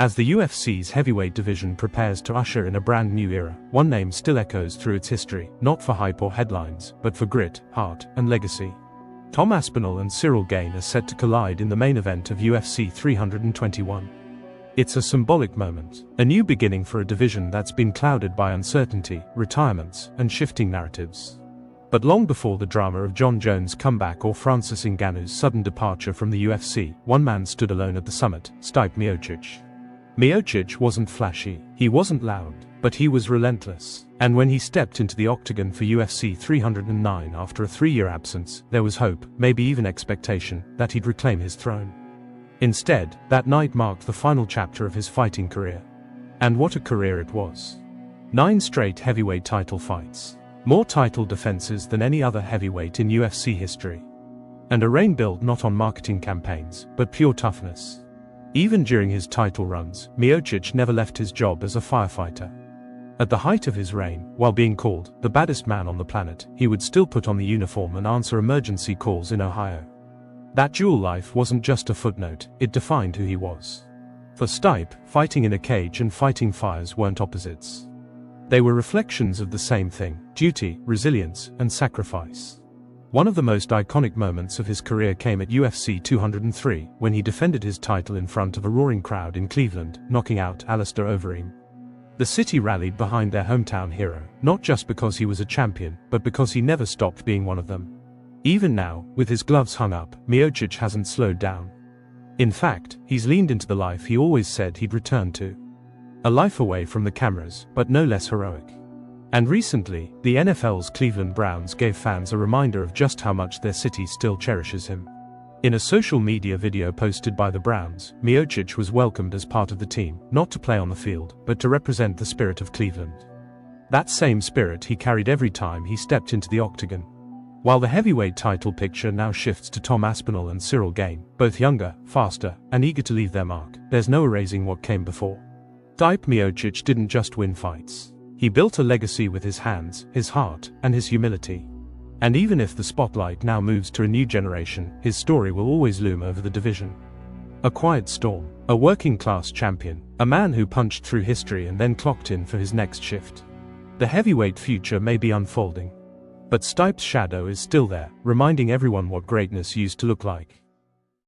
As the UFC's heavyweight division prepares to usher in a brand new era, one name still echoes through its history, not for hype or headlines, but for grit, heart, and legacy. Tom Aspinall and Cyril Gane are set to collide in the main event of UFC 321. It's a symbolic moment, a new beginning for a division that's been clouded by uncertainty, retirements, and shifting narratives. But long before the drama of Jon Jones' comeback or Francis Ngannou's sudden departure from the UFC, one man stood alone at the summit: Stipe Miocic. Miocic wasn't flashy, he wasn't loud, but he was relentless. And when he stepped into the octagon for UFC 309 after a 3-year absence, there was hope, maybe even expectation, that he'd reclaim his throne. Instead, that night marked the final chapter of his fighting career. And what a career it was. 9 straight heavyweight title fights. More title defenses than any other heavyweight in UFC history. And a reign built not on marketing campaigns, but pure toughness. Even during his title runs, Miocic never left his job as a firefighter. At the height of his reign, while being called the baddest man on the planet, he would still put on the uniform and answer emergency calls in Ohio. That dual life wasn't just a footnote, it defined who he was. For Stipe, fighting in a cage and fighting fires weren't opposites. They were reflections of the same thing: duty, resilience, and sacrifice. One of the most iconic moments of his career came at UFC 203, when he defended his title in front of a roaring crowd in Cleveland, knocking out Alistair Overeem. The city rallied behind their hometown hero, not just because he was a champion, but because he never stopped being one of them. Even now, with his gloves hung up, Miocic hasn't slowed down. In fact, he's leaned into the life he always said he'd return to. A life away from the cameras, but no less heroic. And recently, the NFL's Cleveland Browns gave fans a reminder of just how much their city still cherishes him. In a social media video posted by the Browns, Miocic was welcomed as part of the team, not to play on the field, but to represent the spirit of Cleveland. That same spirit he carried every time he stepped into the octagon. While the heavyweight title picture now shifts to Tom Aspinall and Cyril Gane, both younger, faster, and eager to leave their mark, there's no erasing what came before. Stipe Miocic didn't just win fights. He built a legacy with his hands, his heart, and his humility. And even if the spotlight now moves to a new generation, his story will always loom over the division. A quiet storm, a working-class champion, a man who punched through history and then clocked in for his next shift. The heavyweight future may be unfolding, but Stipe's shadow is still there, reminding everyone what greatness used to look like.